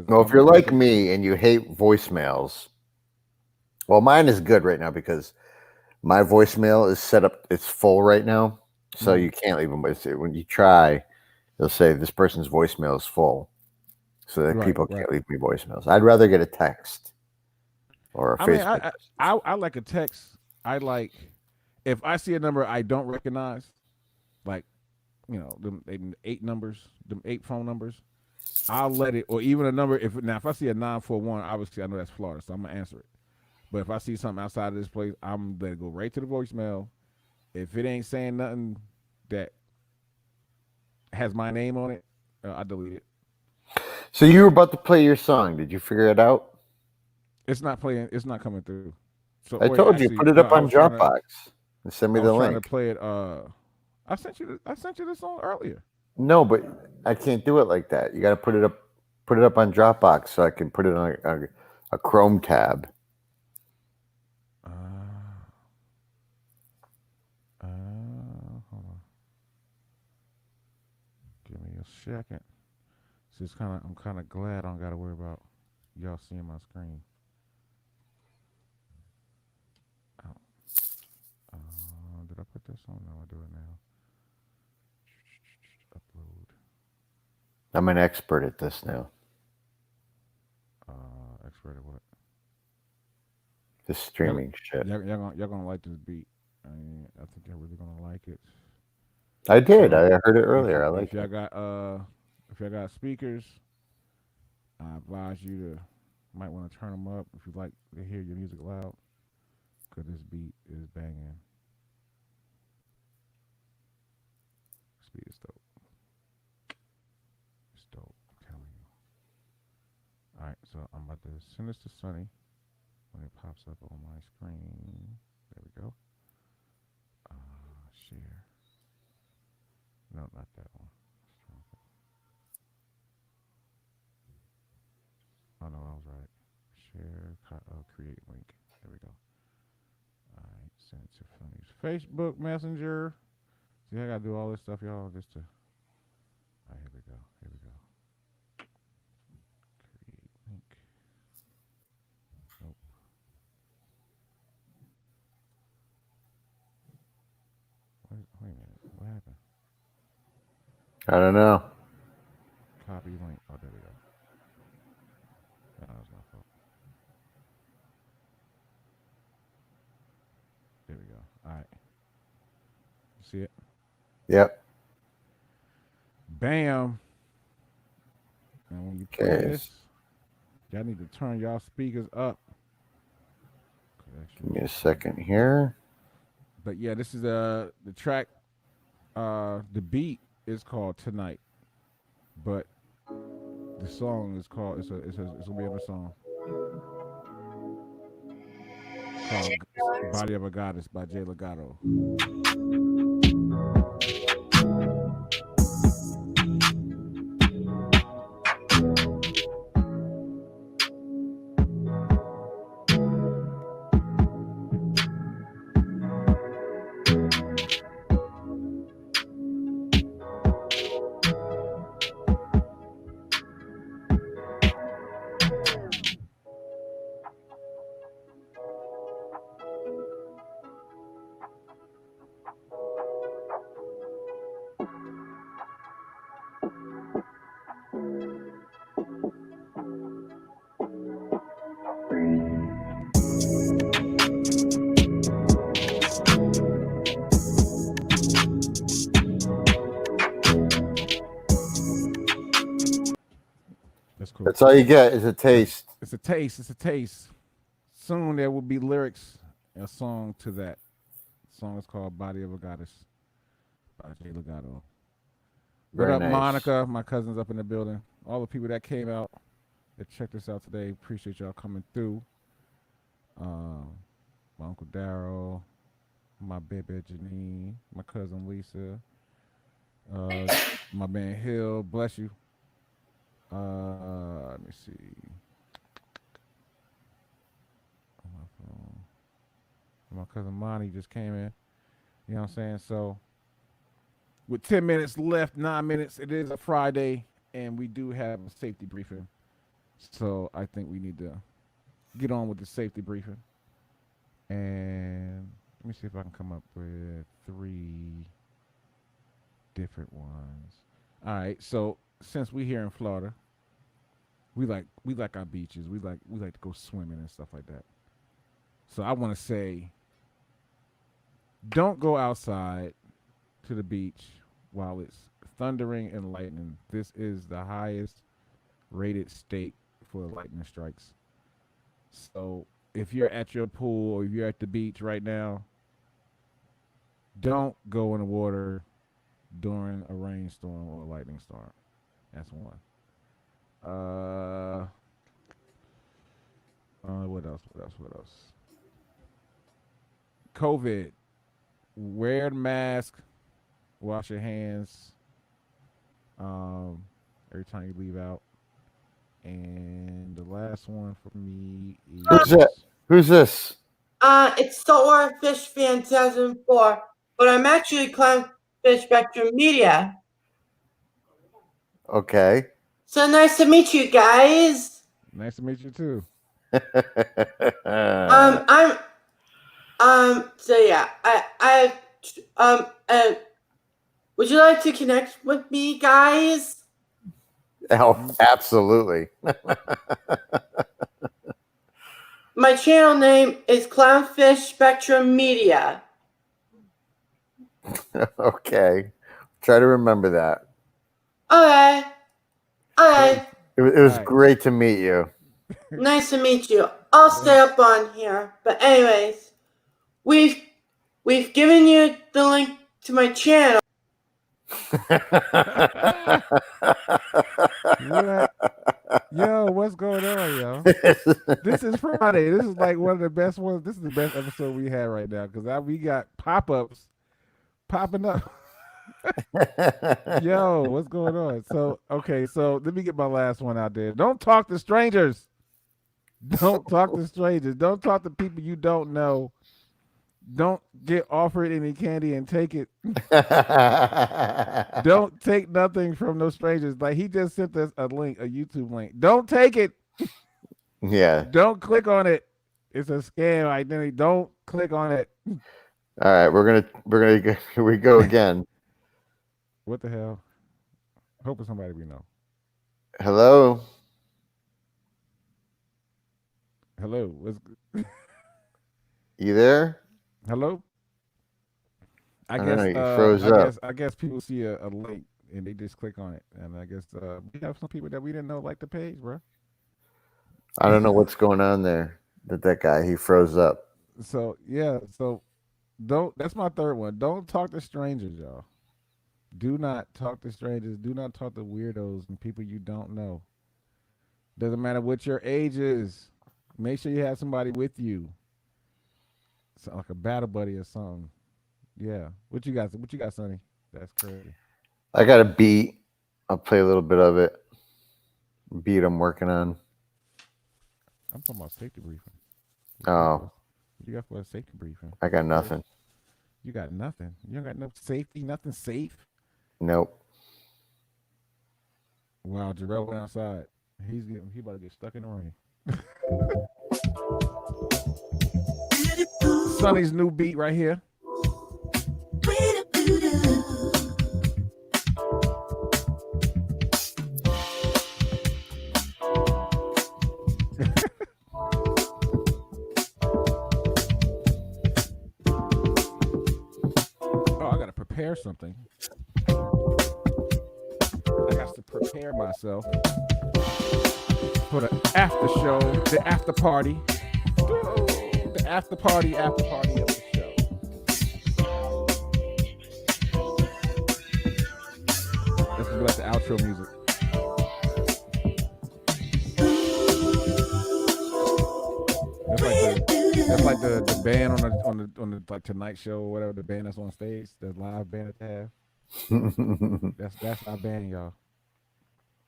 Well, if you're like me and you hate voicemails, well, mine is good right now because my voicemail is set up. It's full right now, so you can't leave them. When you try, they'll say this person's voicemail is full, so that people can't leave me voicemails. I'd rather get a text or a Facebook. I like a text. I like if I see a number I don't recognize, like them 8 numbers, them 8 phone numbers. I'll let it, or even a number. If I see a 941, obviously I know that's Florida, so I'm gonna answer it. But if I see something outside of this place, I'm gonna go right to the voicemail. If it ain't saying nothing that has my name on it, I delete it. So you were about to play your song. Did you figure it out? It's not playing. It's not coming through. So I told you, put it up on Dropbox and send me the link. I was trying to play it. I sent you the song earlier. No, but I can't do it like that. You got to put it up on Dropbox so I can put it on a Chrome tab. Hold on. Give me a second. So I'm kind of glad I don't got to worry about y'all seeing my screen. Did I put this on? No, I'll do it now. Upload. I'm an expert at this now. Expert at what? This streaming shit. Y'all gonna like this beat. I think you're really gonna like it. I did. So, I heard it earlier. I like it. If y'all got speakers, I advise you to might want to turn them up if you like to hear your music loud, because this beat is banging. This beat is dope. It's dope, I'm telling you. All right, so I'm about to send this to Sonny when it pops up on my screen. There we go. Share. No, not that one. Oh no, I was right. Share, create link. There we go. All right, send it to Sonny's Facebook Messenger. See, I gotta do all this stuff, y'all, just to. All right, here we go. Create link. Nope. Wait a minute. What happened? I don't know. Copy link. Oh, there we go. That was my fault. There we go. All right. You see it? Yep. Bam. And when you play Okay. this, y'all need to turn y'all speakers up. Give me a second here. But yeah, this is the track. The beat is called Tonight, but the song is called. It's gonna be a song called "Body of a Goddess" by Jay Legato. That's cool. That's all you get is a taste. It's a taste. It's a taste. Soon there will be lyrics and a song to that. The song is called "Body of a Goddess" by Jay Legato. What Very up, nice. Monica? My cousin's up in the building. All the people that came out that checked us out today. Appreciate y'all coming through. My uncle Daryl, my baby Janine, my cousin Lisa, my man Hill. Bless you. Let me see. On my phone. My cousin Monty just came in. You know what I'm saying? So, with 10 minutes left, 9 minutes, it is a Friday, and we do have a safety briefing. So, I think we need to get on with the safety briefing. And let me see if I can come up with 3 different ones. All right. So, since we here in Florida, we like our beaches. We like to go swimming and stuff like that. So I want to say, don't go outside to the beach while it's thundering and lightning. This is the highest rated state for lightning strikes. So if you're at your pool or if you're at the beach right now, don't go in the water during a rainstorm or a lightning storm. That's one. What else? COVID. Wear the mask. Wash your hands. Every time you leave out. And the last one for me is. Who's that? Who's this? It's Saltwater Fish Fan 2004, but I'm actually Clownfish Spectrum Media. Okay. So nice to meet you guys. Nice to meet you too. So yeah, would you like to connect with me, guys? Oh, absolutely. My channel name is Clownfish Spectrum Media. Okay. Try to remember that. Okay. It was Alright. great to meet you. Nice to meet you. I'll stay up on here. But anyways, we've given you the link to my channel. What? Yo, what's going on, yo? This is Friday. This is like one of the best ones. This is the best episode we had right now because we got pop-ups popping up. Yo, what's going on? So, okay, so let me get my last one out there. Don't talk to strangers. Don't talk to strangers. Don't talk to people you don't know. Don't get offered any candy and take it. Don't take nothing from those strangers. Like he just sent us a link, a YouTube link. Don't take it. Yeah. Don't click on it. It's a scam identity. Don't click on it. All right, we're gonna go, here we go again. What the hell? Hope it's somebody we know. Hello. Hello. What's You there? hello? I don't know, you froze up. I guess people see a link and they just click on it. And I guess we have some people that we didn't know like the page, bro. I don't know what's going on there. That guy, he froze up. So yeah, so don't. That's my third one. Don't talk to strangers, y'all. Do not talk to strangers. Do not talk to weirdos and people you don't know. Doesn't matter what your age is. Make sure you have somebody with you, so like a battle buddy or something. Yeah. What you got? What you got, Sonny? That's crazy. I got a beat. I'll play a little bit of it. Beat I'm working on. I'm talking about safety briefing. Oh, What you got for a safety briefing? I got nothing. You got nothing. You don't got no safety. Nothing safe. Nope. Wow, Jarrell went outside. He about to get stuck in the rain. Sonny's new beat right here. Oh, I gotta prepare something. I got to prepare myself for the after show, the after party. The after party of the show. This is like the outro music. That's like the band on the like Tonight Show or whatever, the band that's on stage, the live band that they have. That's our band, y'all.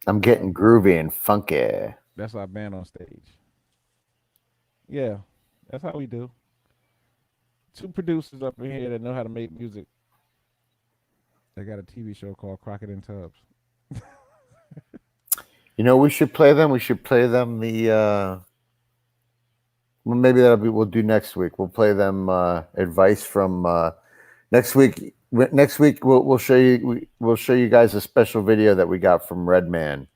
I'm getting groovy and funky. That's our band on stage. Yeah, that's how we do. Two producers up in here that know how to make music. They got a TV show called Crockett and Tubbs. You know, we should play them. We should play them well, maybe we'll do next week. We'll play them advice from next week. Next week we'll show you. We'll show you guys a special video that we got from Redman.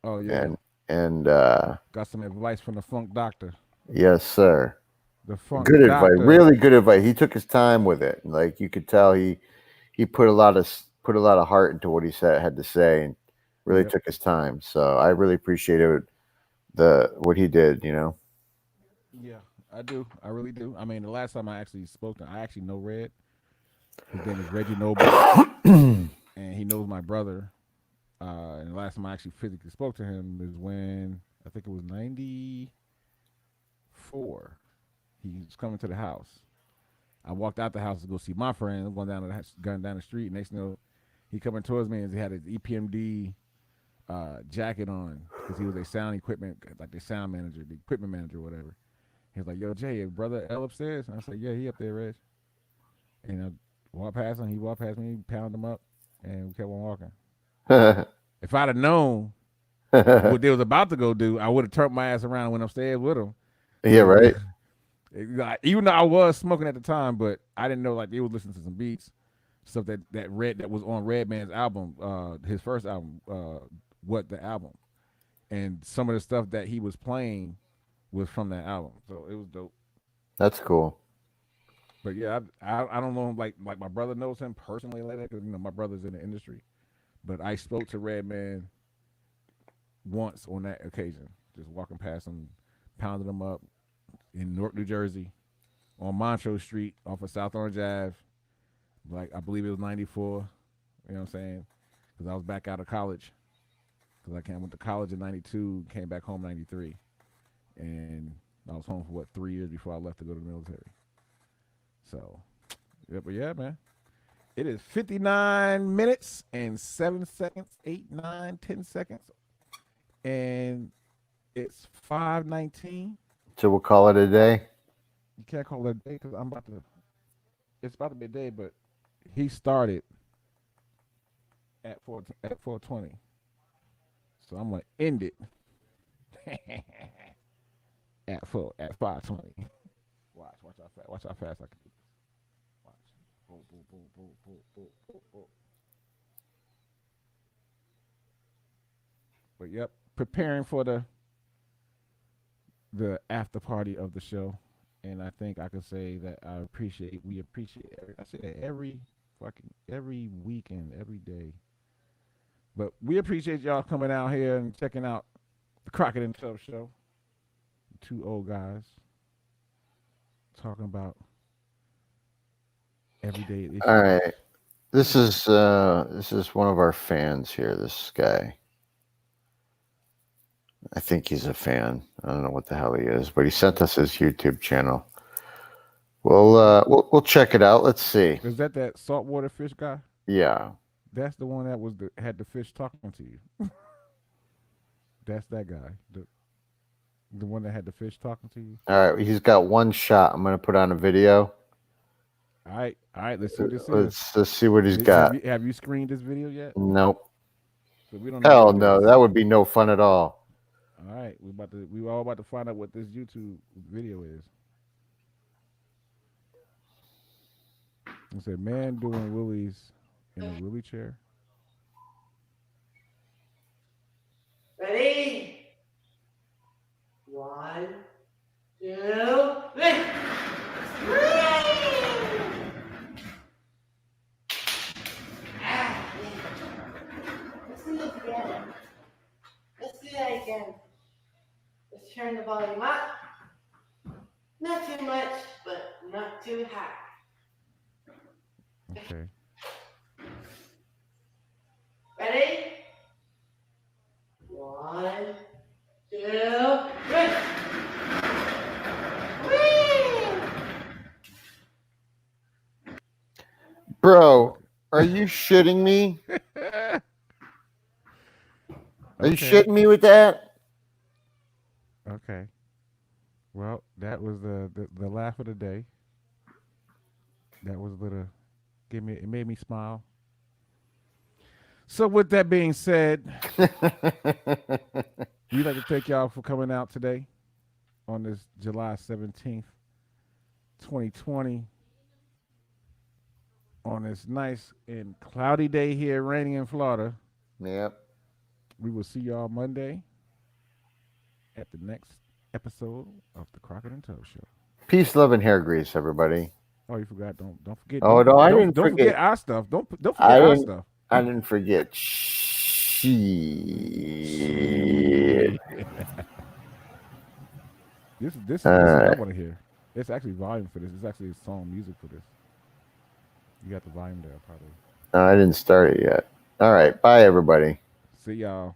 Oh yeah, and got some advice from the Funk Doctor. Yes, sir. The Funk Good Doctor. advice, really good advice. He took his time with it. Like you could tell, he put a lot of heart into what he had to say, and really took his time. So I really appreciated what he did. You know. Yeah, I do. I really do. I mean, the last time I actually spoke to, I actually know Red. His name is Reggie Noble, and he knows my brother. And the last time I actually physically spoke to him is when I think it was '94. He was coming to the house. I walked out the house to go see my friend. Going down the street. Next thing you know, he coming towards me and he had his EPMD jacket on because he was a sound equipment, like the sound manager, the equipment manager, or whatever. He was like, "Yo, Jay, your brother L upstairs?" And I said, "Yeah, he up there, Reg." And I walked past him. He walked past me, pounded him up, and we kept on walking. If I'd have known what they was about to go do, I would have turned my ass around and went upstairs with him. Yeah, right. Even though I was smoking at the time, but I didn't know like they was listening to some beats, stuff that was on Redman's album, his first album, What the Album, and some of the stuff that he was playing was from that album, so it was dope. That's cool. But yeah, I don't know, like my brother knows him personally like that because my brother's in the industry, but I spoke to Redman once on that occasion, just walking past him, pounded him up in Newark, New Jersey, on Montrose Street off of South Orange Ave. Like I believe it was '94. You know what I'm saying? Because I was back out of college. Because I went to college in '92, came back home '93, and I was home for 3 years before I left to go to the military. So, yeah, but yeah, man. It is 59 minutes and 7 seconds, 8, 9, 10 seconds. And it's 5:19. So we'll call it a day. You can't call it a day because it's about to be a day, but he started at 4:20. So I'm gonna end it at 5:20. Watch how fast I can do this. Watch. Boom, boom, boom, boom, boom, boom, boom, boom. But yep, preparing for the after party of the show, and I think I could say that we appreciate. I say that every fucking every weekend, every day. But we appreciate y'all coming out here and checking out the Crockett and Tubbs show. Two old guys talking about everyday issues. All right. This is one of our fans here, this guy. I think he's a fan. I don't know what the hell he is, but he sent us his YouTube channel. We'll check it out. Let's see. Is that saltwater fish guy? Yeah. That's the one that had the fish talking to you. That's that guy. The one that had the fish talking to you. All right. He's got one shot. I'm gonna put on a video. All right. Let's see what this is. Let's see what he's got. Have you screened this video yet? Nope. So we don't know Hell what it no. is. That would be no fun at all. All right, we all about to find out what this YouTube video is. It's a man doing willies in a wheelie chair. Ready? 1, 2, 3. Let's do this again. Let's do that again. Let's turn the volume up. Not too much, but not too high. Okay. Ready? 1, 2, 3. Whee! Bro, are you shitting me? Are you shitting me with that? Okay. Well, that was the laugh of the day. That was a little it made me smile. So with that being said, we'd like to thank y'all for coming out today on this July 17th, 2020. On this nice and cloudy day here, raining in Florida. Yep. We will see y'all Monday at the next episode of the Crockett and Tubbs Show. Peace, love, and hair grease, everybody. Oh, you forgot? Don't forget. Oh no, I didn't don't forget. our stuff. Don't forget our stuff. I didn't forget. Shit. This is what I want to hear. It's actually volume for this. It's actually song music for this. You got the volume there, probably. No, I didn't start it yet. All right. Bye, everybody. See y'all.